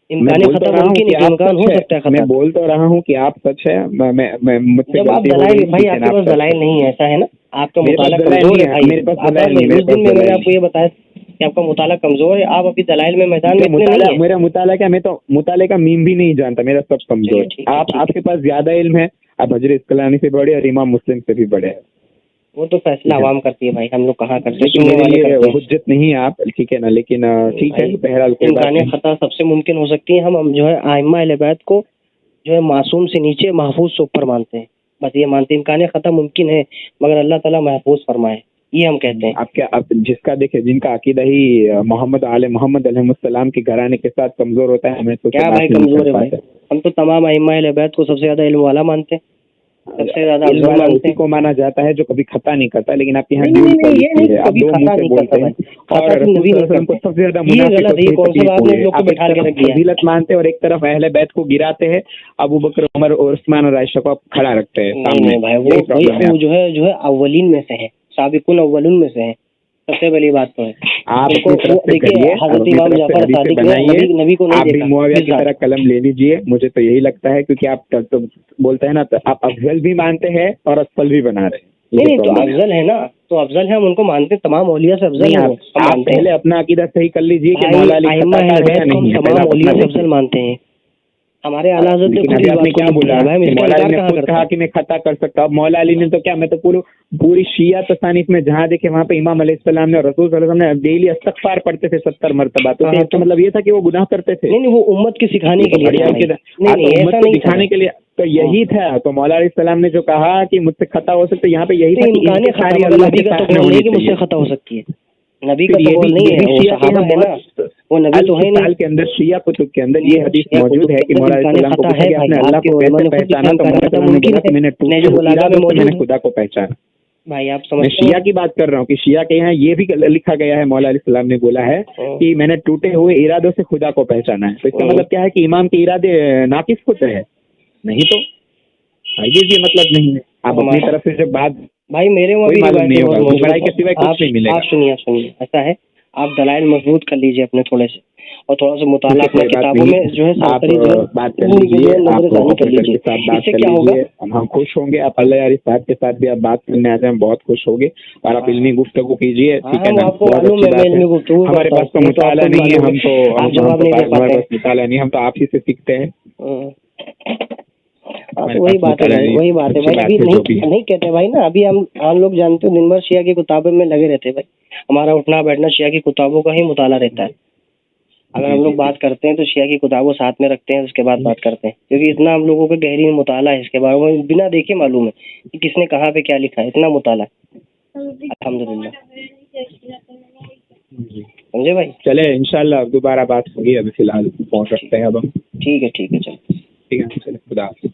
मैं इम्कान बोल तो खता रहा हूँ मुमकिन कि है कि आप इम्कान हो सच सकता है है, मैं खता। बोल तो रहा हूँ कि आप सच है, मैं मुझसे जब आप गलती हो दलाइल, गई, भाई ठीक है आपके ना, पास आप दलाइल सच है। नहीं है, ऐसा है ना, आपका मेरे पास मुताला दलाइल कमजोर नहीं है है, भाई। मेरे पास आप दलाइल नहीं है, उस मेरे दिन पास में मैंने दलाइल आपको ये बताया कि आपका मुताला कमजोर है, आप अभी दलाइल में मैदान में इतने नहीं है। मेरा मुताला क्या, मैं तो मुताले का मीम भी नहीं जानता, मेरा सब कमजोर ठीक है। है, आप ठीक है। आपके पास ज्यादा इल्म है, आप हजरत इस्कलानी से बड़े और इमाम मुस्लिम से भी बड़े हैं, वो तो फैसला आवाम करती है भाई, हम लोग कहाँ करते हैं, लेकिन सुनने मेरे वाले लिए करते हैं। हुज्जत नहीं है आप, ठीक है ना। लेकिन ठीक है, बहरहाल कोई बात इम्कान नहीं। खता सबसे मुमकिन हो सकती है। हम जो है आइम्मा अहले बैत को जो है मासूम से नीचे, महफूज से ऊपर मानते हैं। बस ये मानते हैं इम्कान खता मुमकिन है, मगर अल्लाह ताला महफूज फरमाए। ये हम कहते हैं। आप जिसका देखे, जिनका अकीदा ही मोहम्मद अलैहिस्सलाम के घराने के साथ कमजोर होता है, हमें तो क्या भाई कमजोर है भाई? हम तो तमाम अइम्मा अहले बैत को सबसे ज्यादा इल्म वाला मानते हैं, सबसे ज्यादा इल्म अफजल वाला मानते उसी हैं। को माना जाता है जो कभी खता नहीं करता, लेकिन आप यहाँ नहीं, ये नहीं आप कभी दो खता मुंह से नहीं बोलते करता हैं भाई। और खता तो नबी नहीं रसूल को करता। सबसे ज्यादा ये मुनाफिक गलत है, ये कौन सा तकलीफ आपने हुई है। लोग को आप एक बैठा के तरफ रख दिया। फजीलत मानते हैं और एक तरफ अहले बैत को गिराते हैं, अबू बकर, उमर और उस्मान और आयशा को आप खड़ा रखते हैं नहीं सामने। नहीं भाई, यही प्रॉब्लम है। वो जो है अव्वलीन में से है, साबिकुन अव्वलून में से है, सबसे पहली बात तो है। आप उनको अपनी तरफ से देखिए, करिए, हजरत इमाम जाफर सादिक ने नबी को नहीं आप भी देखा। मुआविया की तरह कलम ले लीजिए, मुझे तो यही लगता है, क्योंकि आप तो बोलते हैं ना, तो आप अफजल भी मानते हैं और असफल भी बना रहे हैं। नहीं तो अफजल है ना, तो अफजल है, हम उनको मानते हैं, तमाम औलिया से अफजल है। आप पहले अपना अकीदा सही कर लीजिए कि मौला अली खताकार है या नहीं है, तमाम औलिया से अफजल मानते हैं। हमारे आला हज़रत ने खुद आपने क्या बोला भाई, कि मौला अली ने खुद कहा कि मैं खता कर सकता हूँ। मौला अली ने तो क्या, मैं तो पूरी शिया तसानीफ में जहाँ देखे वहाँ पे इमाम अलैहिस्सलाम ने और रसूल सल्लल्लाहु अलैहि वसल्लम ने डेली इस्तग़फ़ार पढ़ते थे 70 मरतबा। तो इसका मतलब ये था कि वो गुनाह करते थे? नहीं, वो उम्मत की सिखाने के लिए, उम्मत को दिखाने के लिए तो यही था। तो मौला अलैहिस्सलाम ने जो कहा कि मुझसे खता हो सकता है, यहाँ पे यही था कि इनकी सारी अल्लाह के साथ में होनी चाहिए। मुझसे खता हो सकती है, नबी का तो कौल नहीं है, वो सहाबा है ना, वो नबी तो है नहीं। के अंदर शिया कुतुब के अंदर ये हदीस मौजूद है कि मौला अलैहिस्सलाम को पूछा कि आपने अल्लाह को कैसे पहचाना, तो मौला अलैहिस्सलाम ने बोला कि मैंने टूटे हुए इरादों से मैंने खुदा को पहचाना। भाई आप मैं शिया की बात कर रहा हूँ कि शिया के यहाँ ये भी लिखा गया है, मौला अलैहिस्सलाम ने बोला है कि मैंने टूटे हुए इरादों से खुदा को पहचाना है। तो इसका मतलब क्या है कि इमाम के इरादे नाकिस होते हैं? नहीं तो ये मतलब नहीं है। आप अपनी तरफ से जब बात, भाई मेरे वहाँ भी मालूम नहीं होगा, गुमराही के सिवाय कुछ नहीं मिलेगा। आप सुनिए, ऐसा है, आप दलाइल मजबूत कर लीजिए अपने थोड़े से, और थोड़ा सा मुताला अपना किताबों में जो है आप बात कर लीजिए, आप ऑफिसर के साथ बात कर लीजिए, हम खुश होंगे। आप अल्लाह यारी साहब के साथ भी आप बात करने आते हैं, हम बहुत खुश होंगे। और आप इल्मी गुफ्तगू कीजिए, ठीक है ना? हमारे पास तो मुताला नहीं है, हम तो मुताला नहीं, हम तो आप ही से सीखते हैं। तो वही बात है भाई, अभी नहीं कहते भाई ना, अभी हम लोग जानते हो दिन भर शिया की किताबों में लगे रहते हैं भाई, हमारा उठना बैठना शिया की किताबों का ही मुताला रहता है। अगर हम लोग बात करते हैं तो शिया की किताबों साथ में रखते हैं, उसके बाद बात करते हैं, क्योंकि इतना हम लोगों को गहरी मुताला है इसके बारे में, बिना देखे मालूम है कि किसने कहाँ पे क्या लिखा है, इतना मुताला है अल्हम्दुलिल्लाह। समझे भाई? चले इंशाल्लाह दोबारा बात होगी, अभी फिलहाल फोन रखते हैं अब हम। ठीक है चलो, ठीक है, चले, खुदा हाफ़िज़।